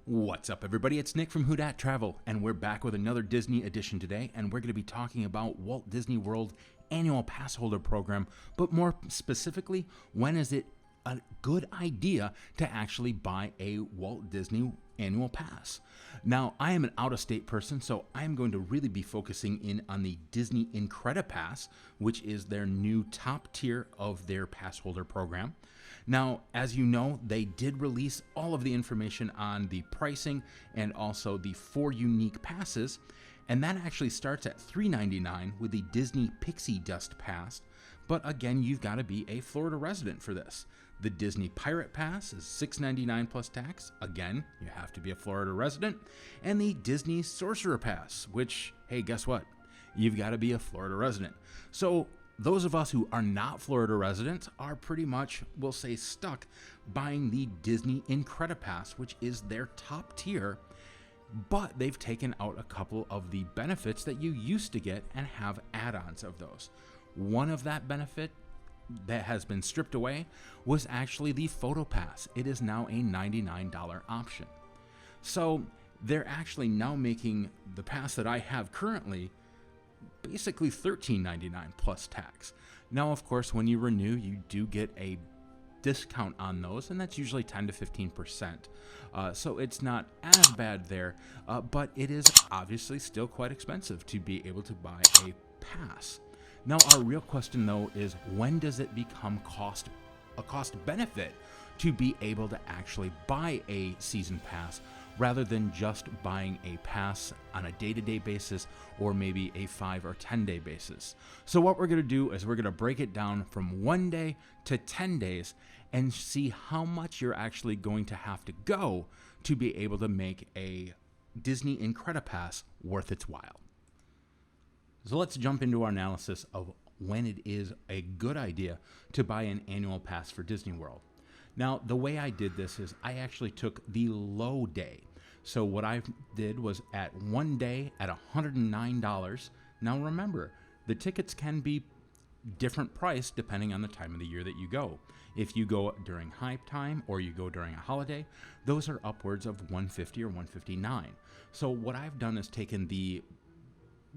What's up, everybody? It's Nick from Who Dat Travel, and we're back with another Disney edition today, and we're going to be talking about Walt Disney World annual pass holder program, but more specifically, when is it a good idea to actually buy a Walt Disney annual pass? Now, I am an out-of-state person, so I'm going to really be focusing in on the Disney Incredipass, which is their new top tier of their pass holder program. Now, as you know, they did release all of the information on the pricing and also the 4 unique passes, and that actually starts at $3.99 with the Disney Pixie Dust Pass, but again, you've got to be a Florida resident for this. The Disney Pirate Pass is $6.99 plus tax. Again, you have to be a Florida resident. And the Disney Sorcerer Pass, which, hey, guess what? You've got to be a Florida resident. So those of us who are not Florida residents are pretty much, we'll say, stuck buying the Disney Incredipass, which is their top tier, but they've taken out a couple of the benefits that you used to get and have add-ons of those. One of that benefit that has been stripped away was actually the Photo Pass. It is now a $99 option. So they're actually now making the pass that I have currently basically $13.99 plus tax. Now, of course, when you renew, you do get a discount on those, and that's usually 10 to 15%. So it's not as bad there, but it is obviously still quite expensive to be able to buy a pass. Now, our real question, though, is when does it become a cost benefit to be able to actually buy a season pass rather than just buying a pass on a day-to-day basis or maybe a 5 or 10-day basis? So what we're going to do is we're going to break it down from 1 day to 10 days and see how much you're actually going to have to go to be able to make a Disney Incredipass worth its while. So let's jump into our analysis of when it is a good idea to buy an annual pass for Disney World. Now, the way I did this is I actually took the low day. So what I did was at 1 day at $109. Now remember, the tickets can be different price depending on the time of the year that you go. If you go during hype time or you go during a holiday, those are upwards of $150 or $159. So what I've done is taken the,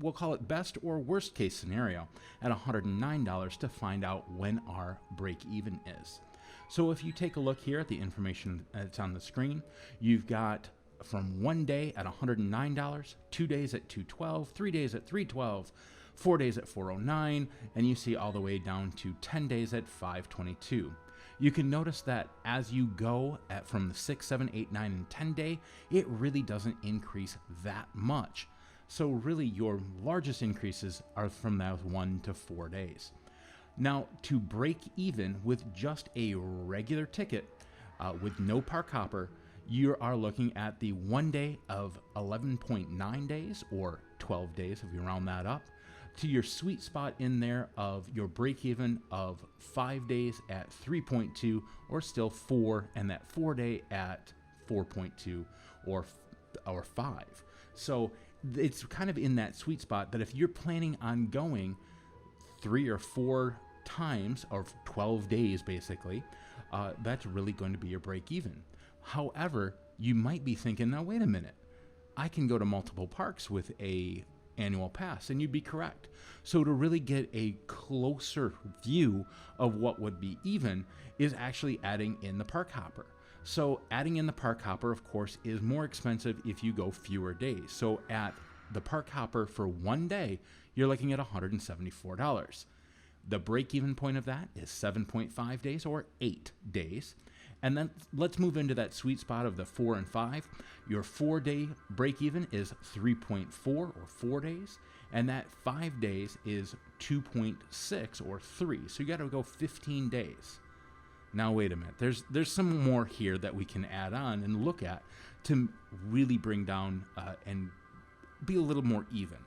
we'll call it best or worst case scenario at $109 to find out when our break even is. So if you take a look here at the information that's on the screen, you've got from 1 day at $109, 2 days at $212, 3 days at $312, 4 days at $409, and you see all the way down to 10 days at $522. You can notice that as you go from the 6, 7, 8, 9, and 10 day, it really doesn't increase that much. So really your largest increases are from those 1 to 4 days. Now, to break even with just a regular ticket with no park hopper, you are looking at the 1 day of 11.9 days or 12 days if you round that up, to your sweet spot in there of your break even of 5 days at 3.2 or still 4, and that 4 day at 4.2 or 5. So it's kind of in that sweet spot that if you're planning on going 3 or 4 times or 12 days basically, that's really going to be your break even. However, you might be thinking, now wait a minute, I can go to multiple parks with a annual pass, and you'd be correct. So to really get a closer view of what would be even is actually adding in the park hopper. So adding in the park hopper, of course, is more expensive if you go fewer days. So at the park hopper for 1 day, you're looking at $174. The break-even point of that is 7.5 days or 8 days. And then let's move into that sweet spot of the 4 and 5. Your 4-day break-even is 3.4 or 4 days. And that 5 days is 2.6 or 3. So you got to go 15 days. Now, wait a minute. There's some more here that we can add on and look at to really bring down and be a little more even.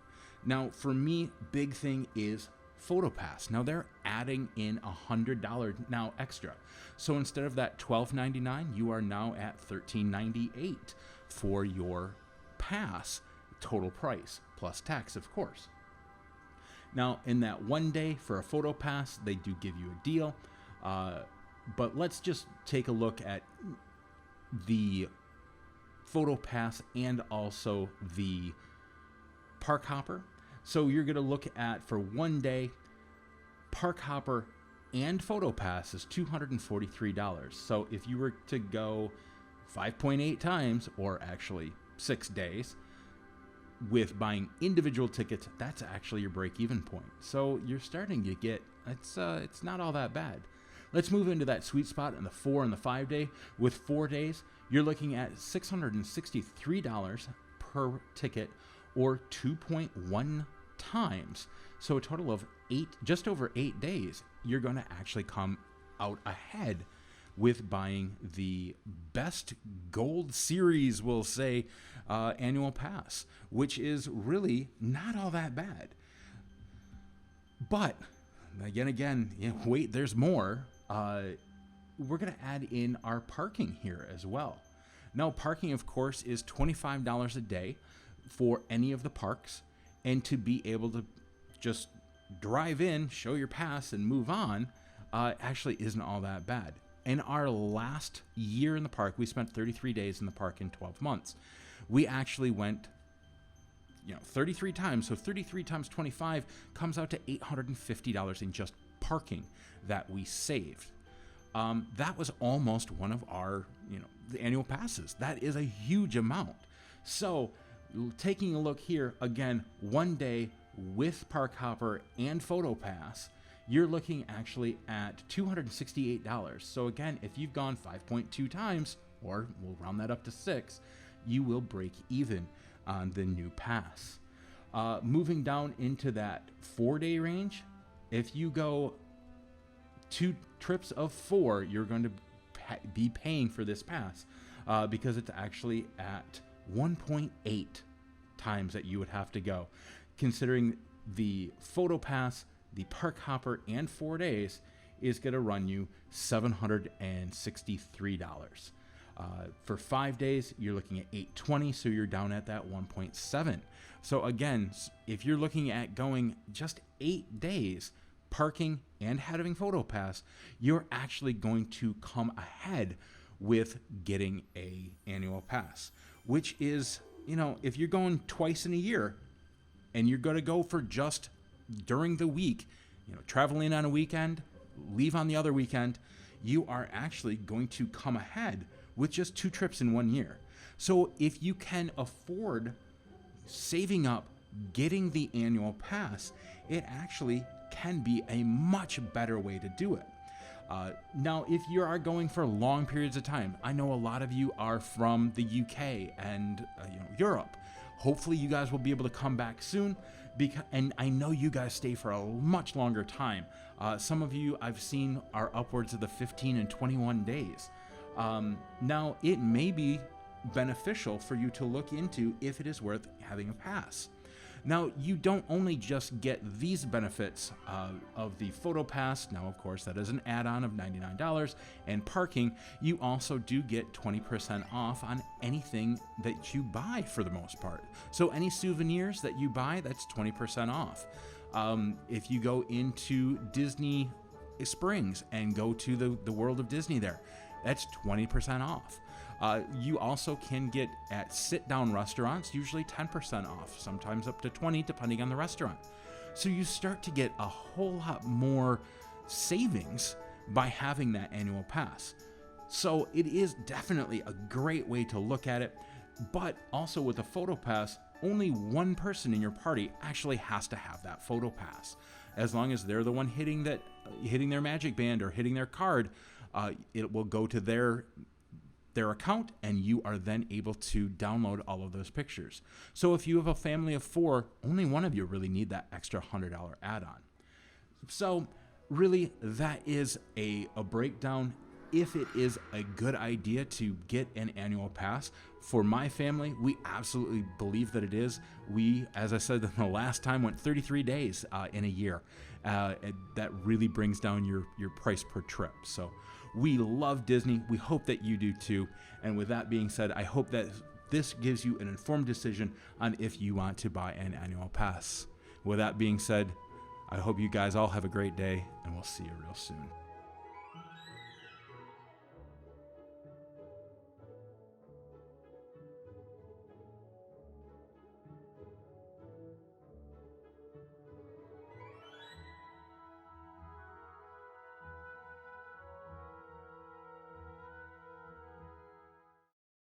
Now, for me, big thing is Photo Pass. Now they're adding in $100 now extra. So instead of that $12.99, you are now at $13.98 for your pass total price plus tax, of course. Now in that 1 day for a Photo Pass, they do give you a deal. But let's just take a look at the Photo Pass and also the Park Hopper. So you're going to look at, for one day, Park Hopper and Photo Pass is $243. So if you were to go 5.8 times, or actually 6 days, with buying individual tickets, that's actually your break-even point. So you're starting to get, it's not all that bad. Let's move into that sweet spot in the 4 and the 5 day. With 4 days, you're looking at $663 per ticket, or 2.1 times. So a total of just over 8 days, you're going to actually come out ahead with buying the best Gold Series, we'll say, annual pass, which is really not all that bad. But again, wait, there's more. We're going to add in our parking here as well. Now, parking, of course, is $25 a day for any of the parks, and to be able to just drive in, show your pass, and move on actually isn't all that bad. In our last year in the park, we spent 33 days in the park in 12 months. We actually went 33 times. So 33 times 25 comes out to $850 in just parking that we saved. That was almost one of our, the annual passes. That is a huge amount. So taking a look here, again, one day with Park Hopper and Photo Pass, you're looking actually at $268. So again, if you've gone 5.2 times, or we'll round that up to 6, you will break even on the new pass. Moving down into that 4-day range, if you go 2 trips of 4, you're going to be paying for this pass because it's actually at 1.8 times that you would have to go. Considering the Photo Pass, the Park Hopper, and 4 days is going to run you $763. For 5 days, you're looking at $820, so you're down at that 1.7. So again, if you're looking at going just 8 days, parking and having Photo Pass, you're actually going to come ahead with getting a annual pass, which is, if you're going twice in a year and you're going to go for just during the week, travel in on a weekend, leave on the other weekend, you are actually going to come ahead with just 2 trips in 1 year. So if you can afford saving up, getting the annual pass, it actually can be a much better way to do it. Now, if you are going for long periods of time, I know a lot of you are from the UK and Europe. Hopefully you guys will be able to come back soon, and I know you guys stay for a much longer time. Some of you I've seen are upwards of the 15 and 21 days. Now, it may be beneficial for you to look into if it is worth having a pass. Now, you don't only just get these benefits of the Photo Pass. Now, of course, that is an add-on of $99, and parking, you also do get 20% off on anything that you buy for the most part. So any souvenirs that you buy, that's 20% off. If you go into Disney Springs and go to the World of Disney there, that's 20% off. You also can get at sit-down restaurants, usually 10% off, sometimes up to 20% depending on the restaurant. So you start to get a whole lot more savings by having that annual pass. So it is definitely a great way to look at it, but also with a Photo Pass, only one person in your party actually has to have that Photo Pass. As long as they're the one hitting their magic band or hitting their card, it will go to their account, and you are then able to download all of those pictures. So if you have a family of 4, only one of you really need that extra $100 add-on. So really, that is a breakdown. If it is a good idea to get an annual pass, for my family, we absolutely believe that it is. We, as I said the last time, went 33 days in a year. That really brings down your price per trip. So we love Disney. We hope that you do too. And with that being said, I hope that this gives you an informed decision on if you want to buy an annual pass. With that being said, I hope you guys all have a great day, and we'll see you real soon.